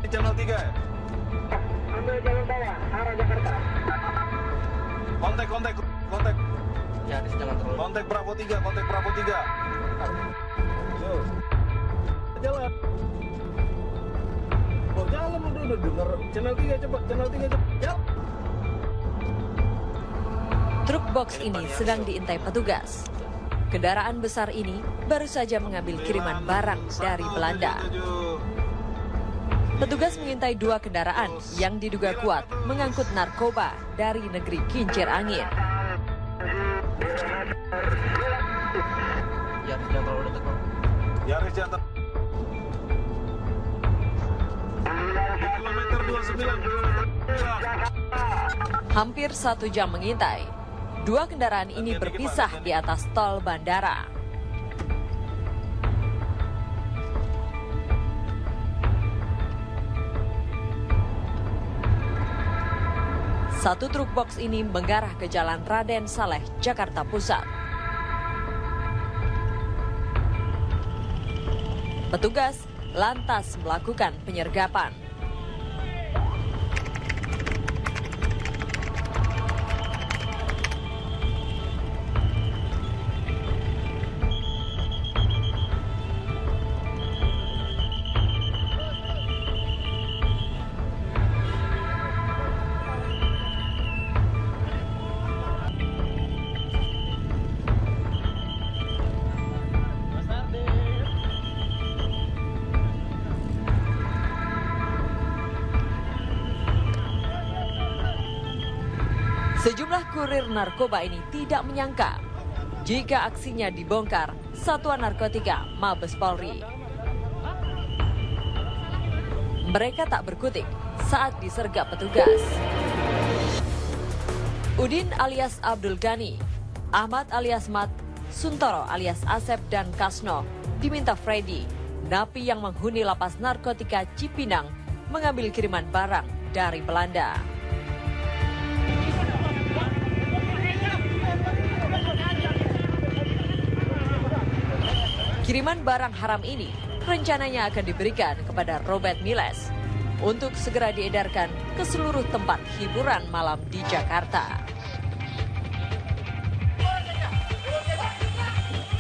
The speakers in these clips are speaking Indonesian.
Channel 3 ya? Ambil jalan bawah, arah Jakarta. Kontak. Ya, jangan terlalu. Kontak Bravo 3. Yo. Jalan. Oh, jalan udah denger. Channel 3 cepat. Jalan. Truk box ini sedang diintai petugas. Kendaraan besar ini baru saja mengambil kiriman barang dari Belanda. Petugas mengintai 2 kendaraan yang diduga kuat mengangkut narkoba dari negeri kincir angin. Yaris jangan terlalu dekat, Bang. Yaris jangan. Kilometer 29. Hampir 1 jam mengintai. 2 kendaraan ini berpisah di atas tol bandara. Satu truk box ini mengarah ke Jalan Raden Saleh, Jakarta Pusat. Petugas lantas melakukan penyergapan. Sejumlah kurir narkoba ini tidak menyangka jika aksinya dibongkar Satuan Narkotika Mabes Polri. Mereka tak berkutik saat disergap petugas. Udin alias Abdul Ghani, Ahmad alias Mat, Suntoro alias Asep dan Kasno diminta Freddy, napi yang menghuni lapas narkotika Cipinang, mengambil kiriman barang dari Belanda. Kiriman barang haram ini rencananya akan diberikan kepada Robert Miles untuk segera diedarkan ke seluruh tempat hiburan malam di Jakarta.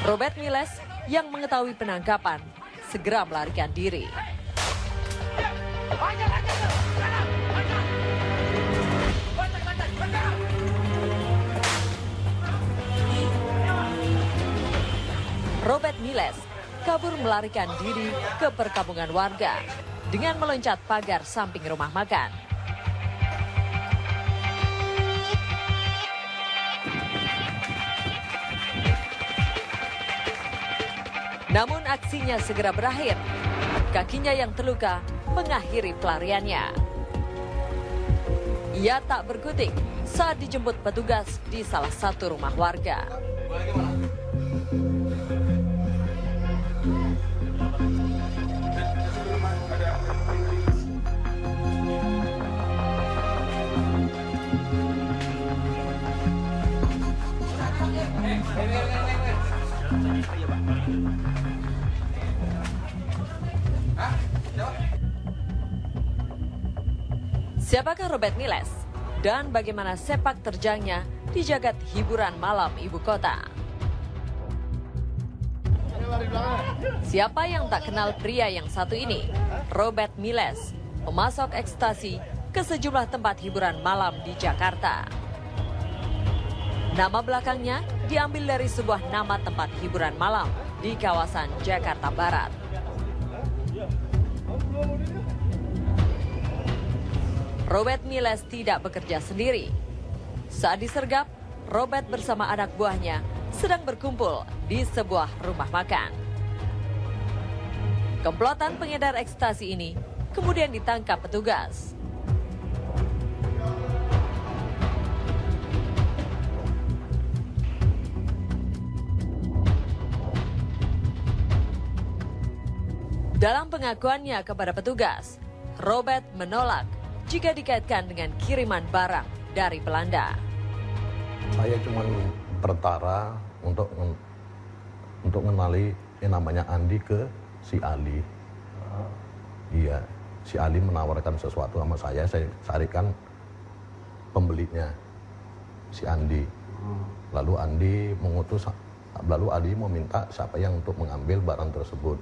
Robert Miles yang mengetahui penangkapan segera melarikan diri. Robert Miles kabur melarikan diri ke perkampungan warga dengan meloncat pagar samping rumah makan. Namun aksinya segera berakhir. Kakinya yang terluka mengakhiri pelariannya. Ia tak berkutik saat dijemput petugas di salah satu rumah warga. Siapakah Robert Miles dan bagaimana sepak terjangnya di jagat hiburan malam ibu kota? Siapa yang tak kenal pria yang satu ini? Robert Miles, pemasok ekstasi ke sejumlah tempat hiburan malam di Jakarta. Nama belakangnya diambil dari sebuah nama tempat hiburan malam di kawasan Jakarta Barat. Robert Miles tidak bekerja sendiri. Saat disergap, Robert bersama anak buahnya sedang berkumpul di sebuah rumah makan. Komplotan pengedar ekstasi ini kemudian ditangkap petugas. Dalam pengakuannya kepada petugas, Robert menolak jika dikaitkan dengan kiriman barang dari Belanda. Saya cuma pertara untuk mengenali yang namanya Andi ke si Ali. Iya, si Ali menawarkan sesuatu sama saya carikan pembelinya, si Andi. Lalu Andi meminta siapa yang untuk mengambil barang tersebut.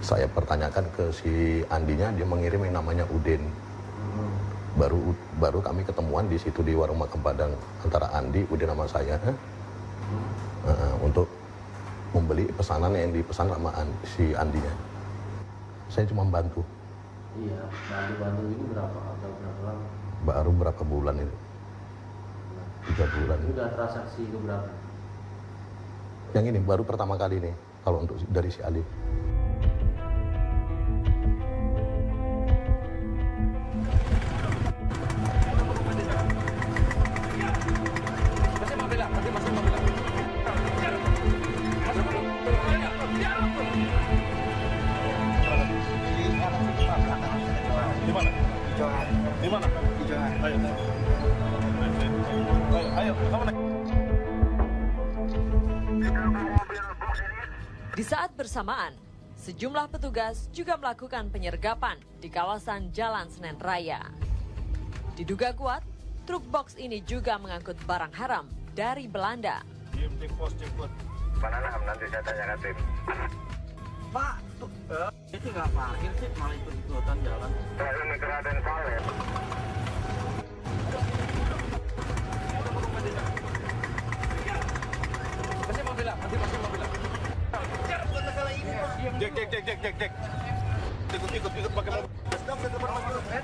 Saya pertanyakan ke si Andinya, dia mengirim yang namanya Udin. Baru kami ketemuan di situ di warung makan Padang antara Andi, Udin sama saya untuk membeli pesanan yang dipesan sama si Andinya. Saya cuma bantu. Iya, bantu ini berapa atau berapa lama? Baru berapa bulan itu? 3 bulan. Ini udah transaksi ke berapa? Yang ini baru pertama kali nih kalau untuk dari si Ali. Di mana? Di Johan. Ayo, kamu naik. Di saat bersamaan, sejumlah petugas juga melakukan penyergapan di kawasan Jalan Senen Raya. Diduga kuat, truk box ini juga mengangkut barang haram dari Belanda. Cek pos. Mana nanti saya tanyakan tim. Pak, itu nggak parkir sih, malah ikut-ikutan jalan. Saya Mitra dan Saleh. Masih mobil lah. Cek. Ikut pakai mobil.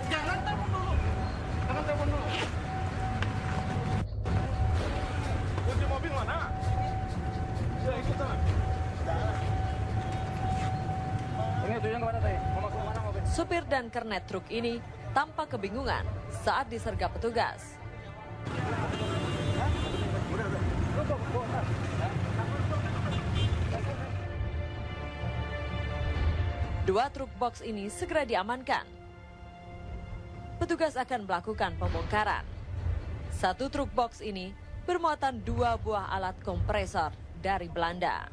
Jangan telepon dulu. Kunci mobil mana? Ya, ikut sana. Ini tujuan kemana tadi? Mau masuk mana mobil? Supir dan kernet truk ini tampak kebingungan saat disergap petugas. Dua truk box ini segera diamankan. Petugas akan melakukan pembongkaran. Satu truk box ini bermuatan 2 buah alat kompresor dari Belanda.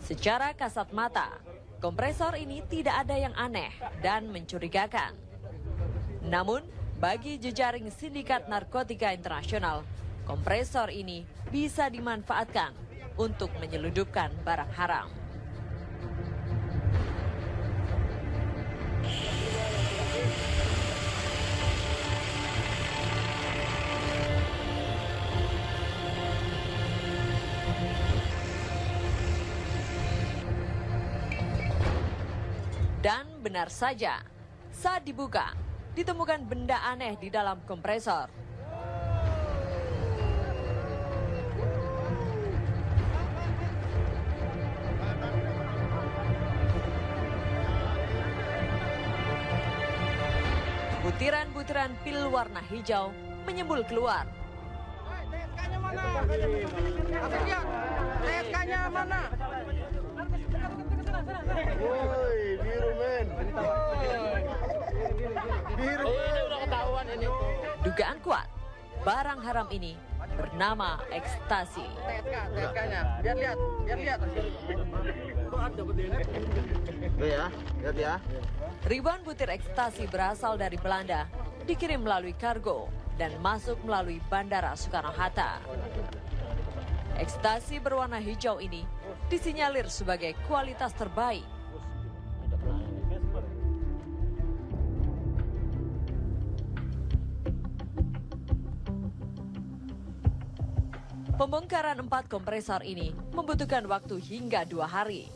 Secara kasat mata, kompresor ini tidak ada yang aneh dan mencurigakan. Namun, bagi jejaring sindikat narkotika internasional, kompresor ini bisa dimanfaatkan untuk menyelundupkan barang haram. Dan benar saja, saat dibuka, ditemukan benda aneh di dalam kompresor. Butiran-butiran pil warna hijau menyembul keluar. TSK-nya mana? TSK-nya mana? Woi, biru men. Biru. Ini udah ketahuan ini. Dugaan kuat, barang haram ini bernama ekstasi. TSK-nya. Biar lihat. Tuh ya, lihat ya. Ribuan butir ekstasi berasal dari Belanda, dikirim melalui kargo dan masuk melalui Bandara Soekarno-Hatta. Ekstasi berwarna hijau ini disinyalir sebagai kualitas terbaik. Pembongkaran 4 kompresor ini membutuhkan waktu hingga 2 hari.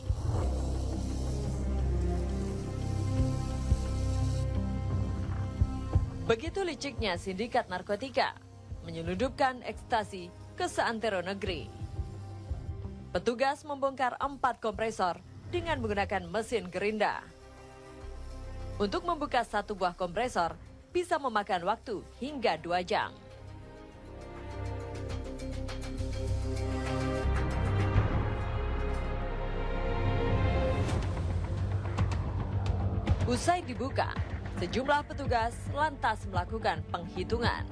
Begitu liciknya sindikat narkotika menyelundupkan ekstasi ke seantero negeri. Petugas membongkar 4 kompresor dengan menggunakan mesin gerinda. Untuk membuka 1 buah kompresor bisa memakan waktu hingga 2 jam. Usai dibuka, sejumlah petugas lantas melakukan penghitungan.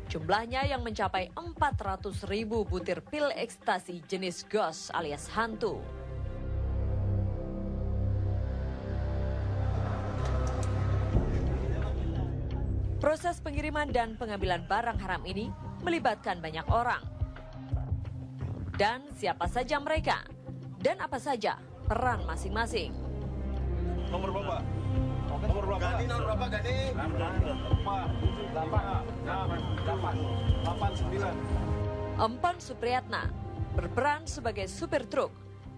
Jumlahnya yang mencapai 400.000 butir pil ekstasi jenis ghost alias hantu. Proses pengiriman dan pengambilan barang haram ini melibatkan banyak orang. Dan siapa saja mereka? Dan apa saja peran masing-masing? Nomor Bapak. Nomor berapa? Gani nomor berapa Gani? 89. Empon Supriyatna berperan sebagai supir truk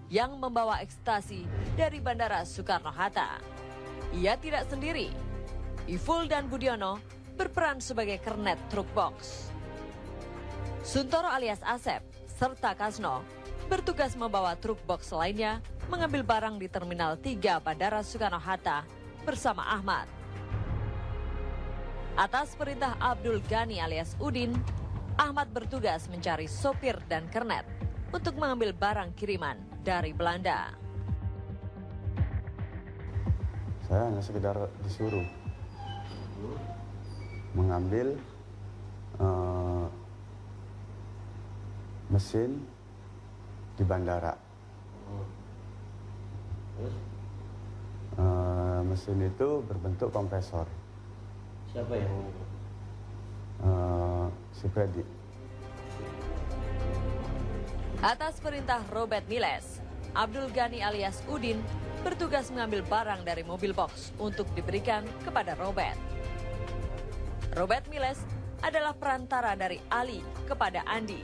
yang membawa ekstasi dari Bandara Soekarno-Hatta. Ia tidak sendiri. Iful dan Budiono berperan sebagai kernet truk box. Suntoro alias Asep serta Kasno bertugas membawa truk box lainnya mengambil barang di Terminal 3 Bandara Soekarno-Hatta bersama Ahmad. Atas perintah Abdul Ghani alias Udin, Ahmad bertugas mencari sopir dan kernet untuk mengambil barang kiriman dari Belanda. Saya hanya sekedar disuruh mengambil mesin di bandara. Mesin itu berbentuk kompresor. Siapa yang Si Freddy. Atas perintah Robert Miles, Abdul Ghani alias Udin bertugas mengambil barang dari mobil box untuk diberikan kepada Robert. Robert Miles adalah perantara dari Ali kepada Andi.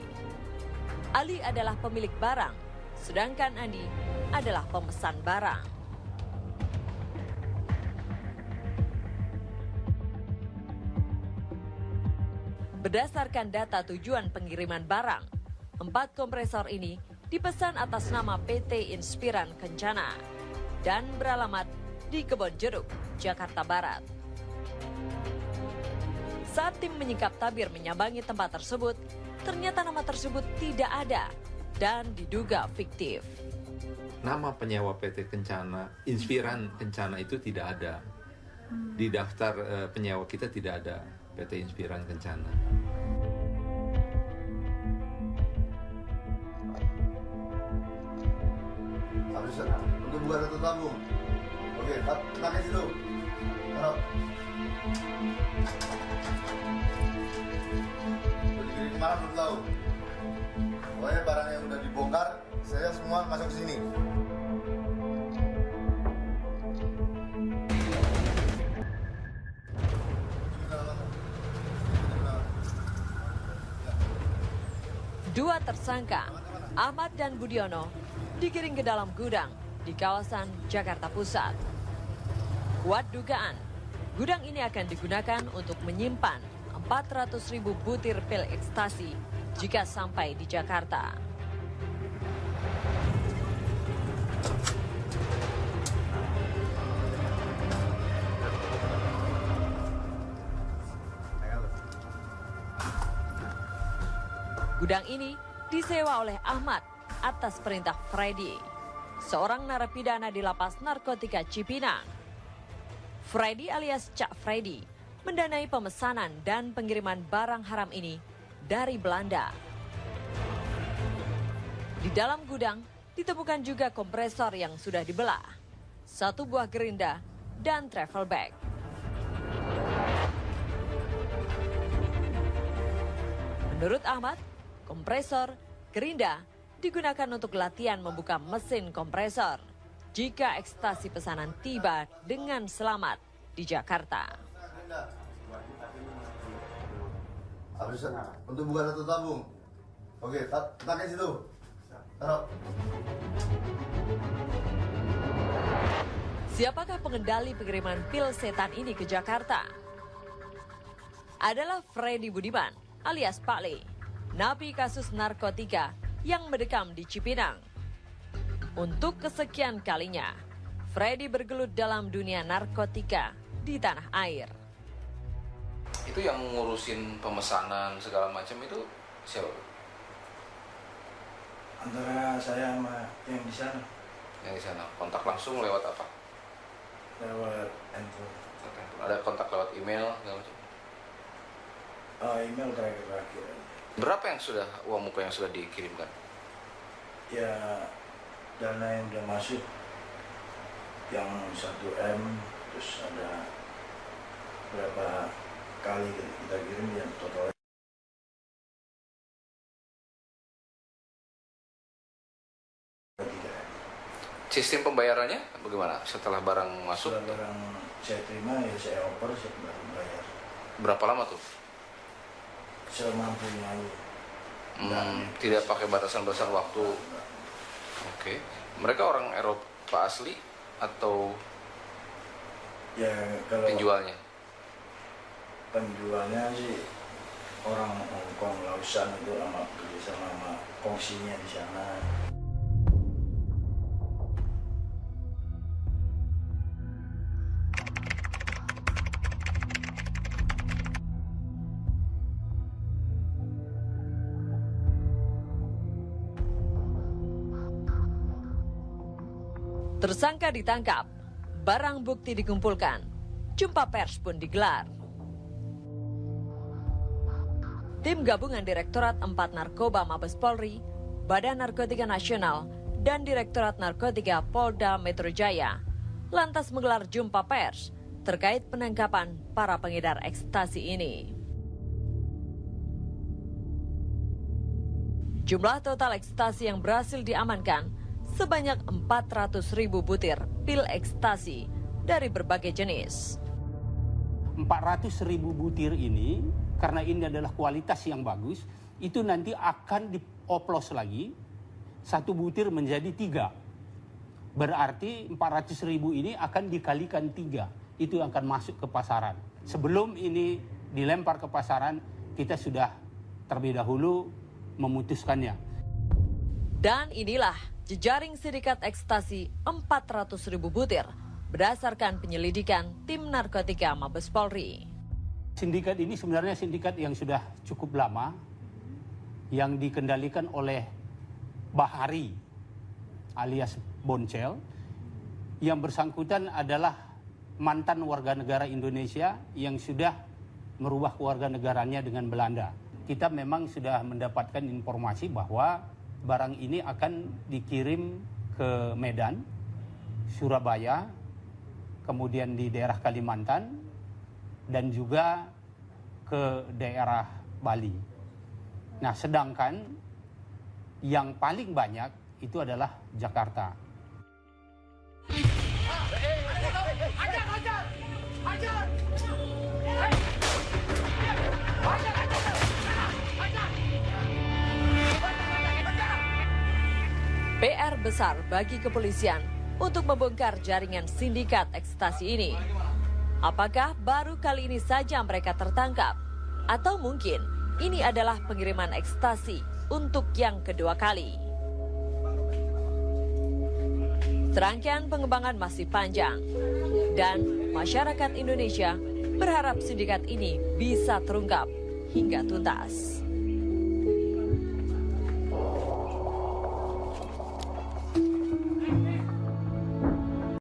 Ali adalah pemilik barang, sedangkan Andi adalah pemesan barang. Berdasarkan data tujuan pengiriman barang, 4 kompresor ini dipesan atas nama PT Inspiran Kencana dan beralamat di Kebon Jeruk, Jakarta Barat. Saat tim menyingkap tabir menyambangi tempat tersebut, ternyata nama tersebut tidak ada dan diduga fiktif. Nama penyewa PT Kencana, Inspiran Kencana itu tidak ada. Di daftar penyewa kita tidak ada PT Inspiran Kencana. Habis untuk buka satu tabung. Oke, pakai situ. Taruh. Dikirim kemana belum tahu. Pokoknya barang yang udah dibongkar, saya semua masuk ke sini. Dua tersangka, Ahmad dan Budiono, digiring ke dalam gudang di kawasan Jakarta Pusat. Kuat dugaan, gudang ini akan digunakan untuk menyimpan 400.000 butir pil ekstasi jika sampai di Jakarta. Gudang ini disewa oleh Ahmad atas perintah Freddy, seorang narapidana di lapas narkotika Cipinang. Freddy alias Cak Freddy mendanai pemesanan dan pengiriman barang haram ini dari Belanda. Di dalam gudang ditemukan juga kompresor yang sudah dibelah, 1 buah gerinda, dan travel bag. Menurut Ahmad, kompresor, gerinda digunakan untuk latihan membuka mesin kompresor jika ekstasi pesanan tiba dengan selamat di Jakarta. Habis untuk buka satu tabung. Oke, pakai situ. Taruh. Siapakah pengendali pengiriman pil setan ini ke Jakarta? Adalah Freddy Budiman alias Pak Le, napi kasus narkotika yang mendekam di Cipinang. Untuk kesekian kalinya, Freddy bergelut dalam dunia narkotika di tanah air. Itu yang ngurusin pemesanan segala macam itu siapa? Antara saya sama yang di sana. Yang di sana. Kontak langsung lewat apa? Lewat handphone. Ada kontak lewat email segala macam? Email terakhir. Berapa yang sudah uang muka yang sudah dikirimkan? Ya, dana yang udah masuk yang 1 M, terus ada berapa kali kita kirim yang totalnya 3 M. Sistem pembayarannya bagaimana setelah barang masuk? Setelah barang saya terima, ya saya oper, saya baru bayar. Berapa lama tuh? Semampunya aja. Tidak pakai batasan-batasan waktu. Oke. Mereka orang Eropa asli atau Ya kalau penjualnya? Penjualnya sih orang Hongkong, Lausan itu sama kerjasama sama kongsinya di sana. Tersangka ditangkap, barang bukti dikumpulkan, jumpa pers pun digelar. Tim gabungan Direktorat 4 Narkoba Mabes Polri, Badan Narkotika Nasional, dan Direktorat Narkotika Polda Metro Jaya lantas menggelar jumpa pers terkait penangkapan para pengedar ekstasi ini. Jumlah total ekstasi yang berhasil diamankan sebanyak 400.000 butir pil ekstasi dari berbagai jenis. 400.000 butir ini, karena ini adalah kualitas yang bagus, itu nanti akan dioplos lagi, 1 butir menjadi 3. Berarti 400.000 ini akan dikalikan 3, itu akan masuk ke pasaran. Sebelum ini dilempar ke pasaran, kita sudah terlebih dahulu memutuskannya. Dan inilah jejaring sindikat ekstasi 400.000 butir berdasarkan penyelidikan tim narkotika Mabes Polri. Sindikat ini sebenarnya sindikat yang sudah cukup lama, yang dikendalikan oleh Bahari alias Boncel. Yang bersangkutan adalah mantan warga negara Indonesia yang sudah merubah kewarganegaranya dengan Belanda. Kita memang sudah mendapatkan informasi bahwa barang ini akan dikirim ke Medan, Surabaya, kemudian di daerah Kalimantan, dan juga ke daerah Bali. Nah, sedangkan yang paling banyak itu adalah Jakarta. PR besar bagi kepolisian untuk membongkar jaringan sindikat ekstasi ini. Apakah baru kali ini saja mereka tertangkap? Atau mungkin ini adalah pengiriman ekstasi untuk yang kedua kali? Serangkaian pengembangan masih panjang, dan masyarakat Indonesia berharap sindikat ini bisa terungkap hingga tuntas.